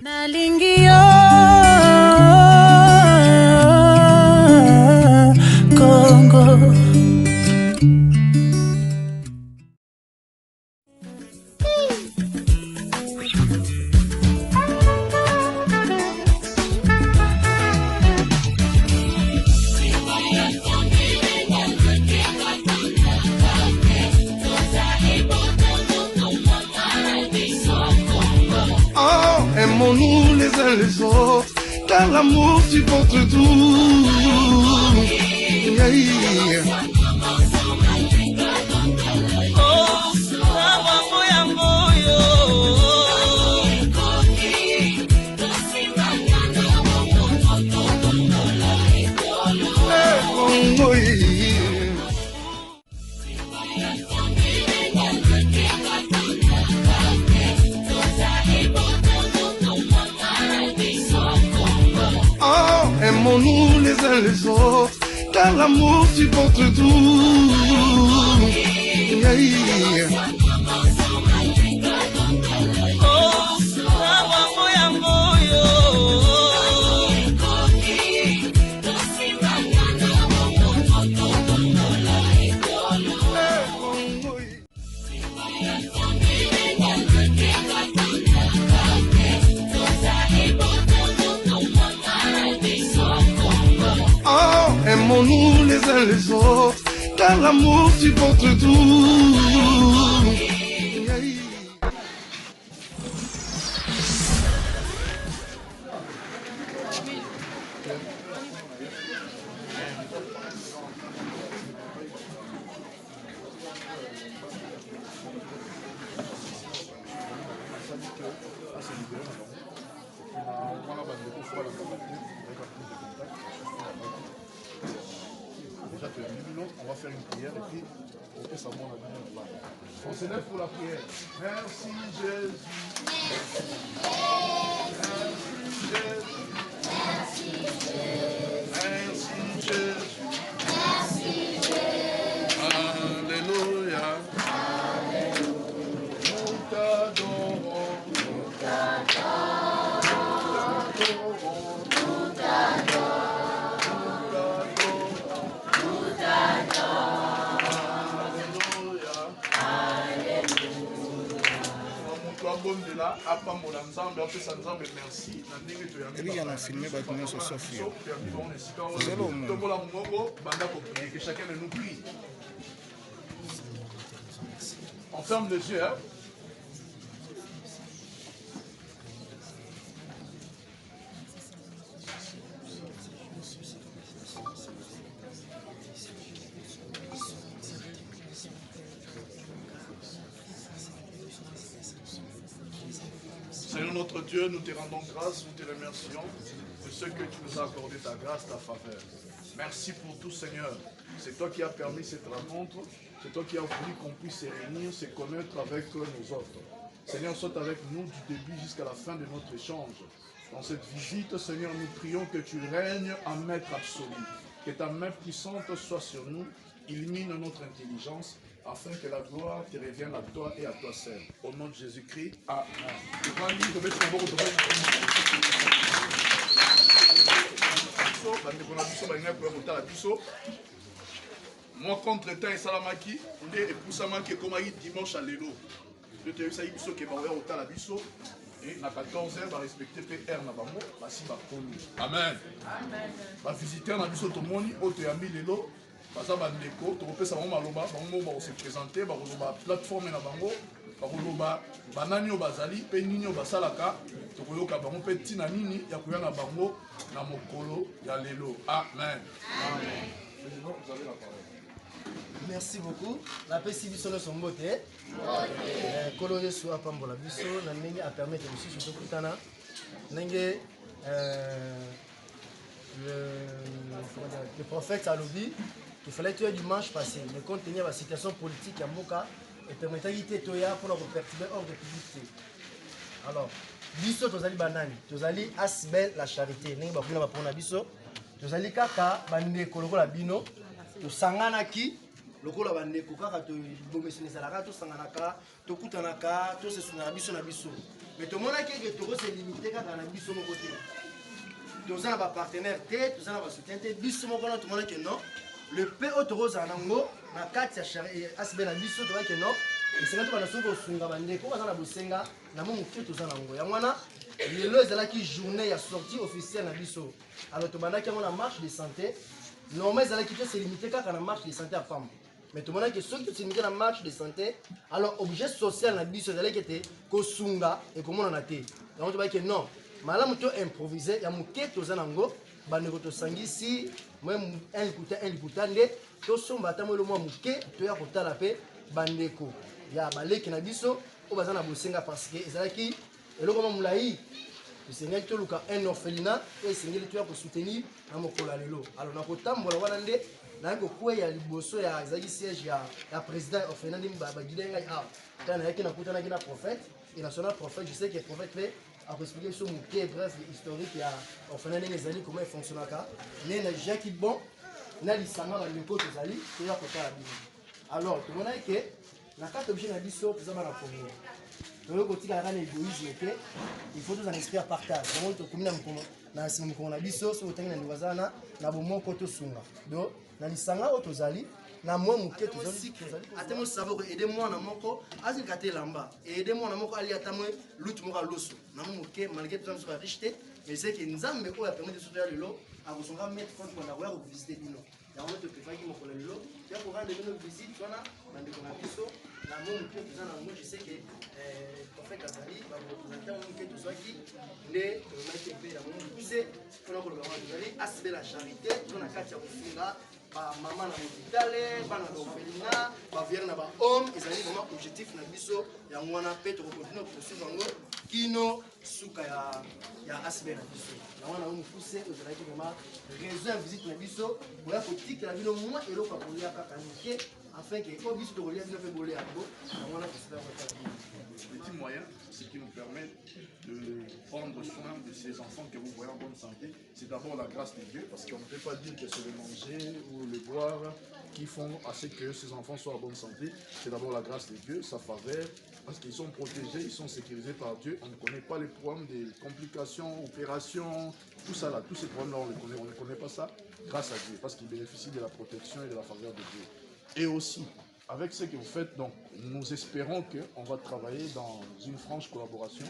Nalingio Congo. Aimons-nous les uns les autres, car l'amour supporte tout. Aimons-nous les uns les autres, car l'amour supporte tout. Aimons-nous les uns les autres, car l'amour supporte tout. On va faire une prière et puis on fait savoir la lumière. On se lève pour la prière. Merci Jésus. Merci Jésus. Merci Jésus. Merci Jésus. Alléluia. Nous t'adorons. Nous t'adorons. Nous t'adorons. Chacun de nous prie. On ferme les yeux. Hein? Seigneur notre Dieu, nous te rendons grâce, nous te remercions de ce que tu nous as accordé ta grâce, ta faveur. Merci pour tout, Seigneur. C'est toi qui as permis cette rencontre. C'est toi qui as voulu qu'on puisse se réunir, se connaître avec nous autres. Seigneur, sois avec nous du début jusqu'à la fin de notre échange. Dans cette visite, Seigneur, nous prions que tu règnes en maître absolu. Que ta main puissante soit sur nous, illumine notre intelligence, afin que la gloire te revienne à toi et à toi seul. Au nom de Jésus-Christ, Amen. Moi contre temps et salamaki, on est épousamment qui est comme dimanche à l'élo. Je te dis ça, il faut que je au talabiso et à 14h, va respecter PR na bango, va si va connu. Amen. Va visiter na biso to moni, auto ya milelo, va ça va ndeko, to repesa bango maloba, bango va se présenter, va koloba plateforme na bango, va koloba banani o bazali, pe nini o basalaka, to koyoka bango pe tina nini ya koya na bango na mokolo ya lelo. Amen. Amen. Vous avez la parole. Merci beaucoup. La paix si biso son beauté. Coloré sur Apambola biso, na ndenge a permettre de surtout kutana. Ndenge le prophète Alobi, il fallait tuer dimanche passé, mais compte tenu de la situation politique à Moka, et permettre de toya pour nous perturber hors de publicité. Alors, biso tozali banani, tozali asbel la charité, ndenge bakuna bapona biso, tozali kaka bande koloko la bino, tosangana ki lokola bandeko kaka tobomesana ezalaka tosanganaka tokutanaka tosesunaka biso na biso mais tomonaki eke tokose limite kaka na biso moko te toza na bapartenaire te toza na basoutien te biso moko wana tomonaki non le pe oyo tokozala nango na kati ya asbe na biso tomonaki non esenga tobanda soki kosunga bandeko baza na bosenga na mo moke toza nango yango wana lelo ezalaki journée ya sortie officielle na biso alors tobandaki yango na marche de santé normal ezalaki te se limite kaka na marche de santé ya pamba mais tomonaki soki toselimite na marche de santé alors objet social na biso ezalaki ete kosunga ekomonana te yango tobaki non malamu to improvise ya moke toza nango bandeko tosangisi un liputa nde tosomba ata mo elo mwa moke toya kotala mpe bandeko ya baleki na biso oyo baza na bosenga parce que ezalaki eloko mwa molai tosengaki toluka un orphelinat oyo esengeli toya kosoutenir na mokolo ya lelo alors na kotambola wana nde naye kokweya liboso ya ezalaki siège ya président ya orphelinat nde bagide ngai awa tana nayaki nakutanaki na prophète et national prophète je sais que prophète mpe akoexplike biso moke bref historique ya orphelinat ndenge ezali comment efonctionnaka nde na jaki bon na lisanga bandeko tozali toya kotala bino alors tomonaki ke na kati objet na biso toza bana kongo toyo kotika kaka na égoïsme te il faut tozala esprit ya partage yango tokomi na nsima mokongo na biso soki otangi na ndeko aza na bomoko tosunga donc na lisanga oyo tozali na mwa moke tozali ate mo savo ko aider mwana moko azilika te elamba aider mwana moko ali ata mwe lutu moko aloso na mo moke malgré toza mosuku ya riche te mais c'est que nzambe oyo apermettre biso toya lelo akosonga mettre compte kwanda koya kovisite bino yango topefaki mokolo lelo toya korande bino visite wana bandeko na biso na mo moke toza nango je sais que prophète azali bareprésente mo moke tozwaki nde tolobaki mpe yango mokuse mpona koloba wana tozali asbe la charité toza na kati ya kosunga bamama na hôpitale bana na orphelinat baviere na bahomme ezali vraiment objectif na biso yango wana mpe tokokontinue poursuivre yango kino suka ya asbe na biso yango wana mokuse ezalaki vraiment raison ya visite na biso boya kotikela bino mwa eloko ya kolia kaka moke afin que oyo biso tokolia bino mpe bolia yango yango wana tosila kotala bino Petit moyen, ce qui nous permet de prendre soin de ces enfants que vous voyez en bonne santé, c'est d'abord la grâce de Dieu, parce qu'on ne peut pas dire que c'est le manger ou le boire qui font à ce que ces enfants soient en bonne santé. C'est d'abord la grâce de Dieu, sa faveur, parce qu'ils sont protégés, ils sont sécurisés par Dieu. On ne connaît pas les problèmes des complications, opérations, tout ça là, tous ces problèmes-là, on ne connaît pas ça grâce à Dieu, parce qu'ils bénéficient de la protection et de la faveur de Dieu. Et aussi, avec ce que vous faites, donc, nous espérons qu'on va travailler dans une franche collaboration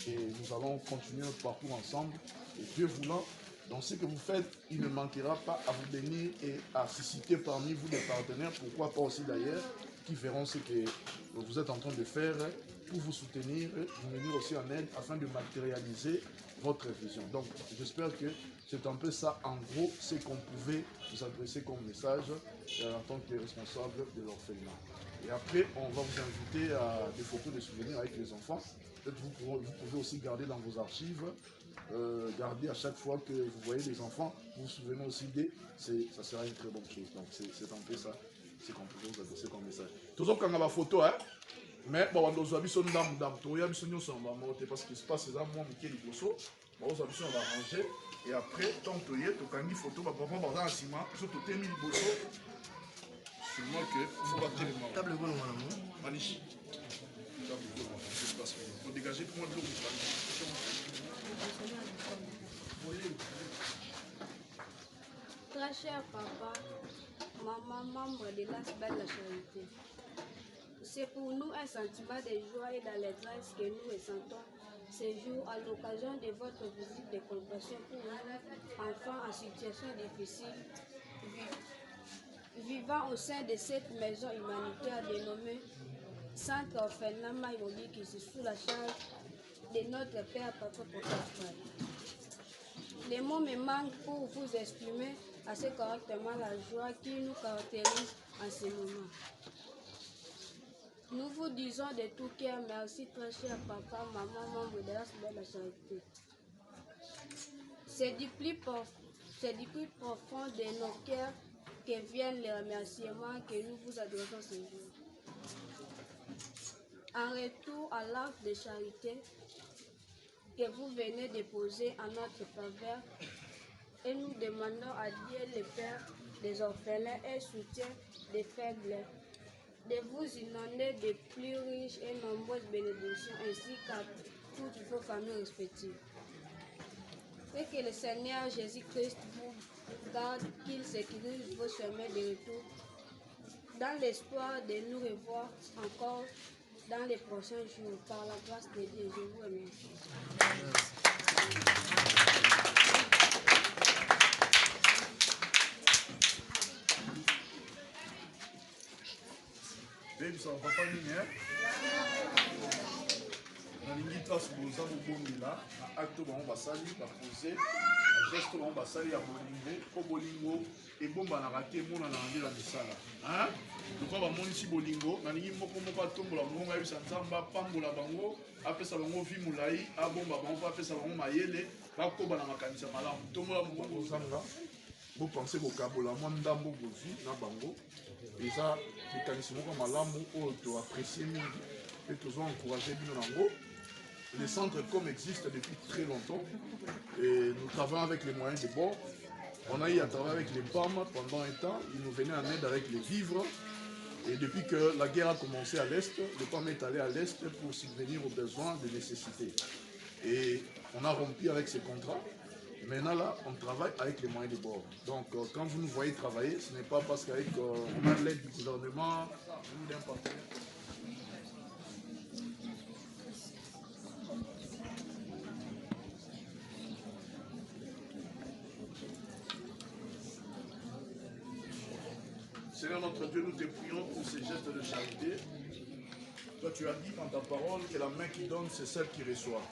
et nous allons continuer notre parcours ensemble. Et Dieu voulant, dans ce que vous faites, il ne manquera pas à vous bénir et à susciter parmi vous des partenaires, pourquoi pas aussi d'ailleurs, qui verront ce que vous êtes en train de faire pour vous soutenir, vous venir aussi en aide afin de matérialiser votre vision. Donc, j'espère que c'est un peu ça, en gros, ce qu'on pouvait vous adresser comme message en tant que responsable de l'orphelinat. Et après, on va vous inviter à des photos de souvenirs avec les enfants. Peut-être vous pouvez aussi garder dans vos archives, garder à chaque fois que vous voyez les enfants, vous vous souvenez aussi d'eux, ça sera une très bonne chose. Donc, c'est un peu ça, ce qu'on pouvait vous adresser comme message. Toujours quand on a la photo, hein? Mais bon, on doit biso ndam toya biso nyonso ba moté parce que espace ça moi mike liboso ba oza biso on va ranger et après tant toye to kangi photo ba papa ba dans ciment biso to temi liboso sûrement que faut pas dire moi table bonne mon amour manichi table bonne espace pour dégager pour moi de l'eau très cher papa maman membre de l'Asbe la Charité. C'est pour nous un sentiment de joie et d'allégresse que nous ressentons ce jour à l'occasion de votre visite de compassion pour nous, enfants en situation difficile, vivant au sein de cette maison humanitaire dénommée Centre Orphelinat Maïroli qui est sous la charge de notre Père Papa Papa. Les mots me manquent pour vous exprimer assez correctement la joie qui nous caractérise en ce moment. Nous vous disons de tout cœur merci très cher papa, maman, membre de la Charité. C'est du plus profond de nos cœurs que viennent les remerciements que nous vous adressons ce jour. En retour à l'acte de charité que vous venez déposer en notre faveur, et nous demandons à Dieu le Père des orphelins et soutien des faibles, de vous inonder de plus riches et nombreuses bénédictions ainsi qu'à toutes vos familles respectives. Et que le Seigneur Jésus-Christ vous garde, qu'il sécurise vos chemins de retour, dans l'espoir de nous revoir encore dans les prochains jours. Par la grâce de Dieu, je vous remercie. Ça va pas venir. Nalingi place boza bobongela na acte bango basali baposé na geste bango basali ya bolingo po bolingo ebombanaka te emonana na ndela misala lokwa bamonisi bolingo nalingi moko atombola mbongo ayebisa nzambe apambola bango apesa bango vi molai abomba bango mpo apesa bango mayele bakoba na makanisi ya malamu tombola mbongo ozanga bopense kokabola mwa ndambo bozwi na bango eza likanisi moko malamu oyo toapprécie mingi mpe tozoencourage bino nango. Les centres comme existent depuis très longtemps et nous travaillons avec les moyens de bord. On a eu à travailler avec les PAM pendant un temps, ils nous venaient en aide avec les vivres. Et depuis que la guerre a commencé à l'Est, le PAM est allé à l'Est pour subvenir aux besoins, des nécessités. Et on a rompu avec ces contrats. Maintenant là, on travaille avec les moyens de bord. Donc quand vous nous voyez travailler, ce n'est pas parce qu'avec on a l'aide du gouvernement ou d'un partenaire. Seigneur notre Dieu, nous te prions pour ces gestes de charité. Toi, tu as dit dans ta parole que la main qui donne, c'est celle qui reçoit.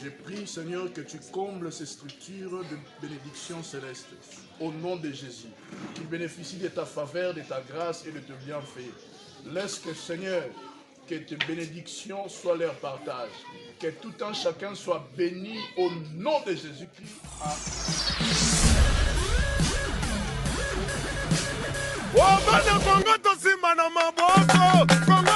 Je prie, Seigneur, que tu combles ces structures de bénédiction céleste. Au nom de Jésus, qu'ils bénéficient de ta faveur, de ta grâce et de tes bienfaits. Laisse que, Seigneur, que tes bénédictions soient leur partage. Que tout un chacun soit béni au nom de Jésus-Christ. Oh, bana Congo to simana maboko.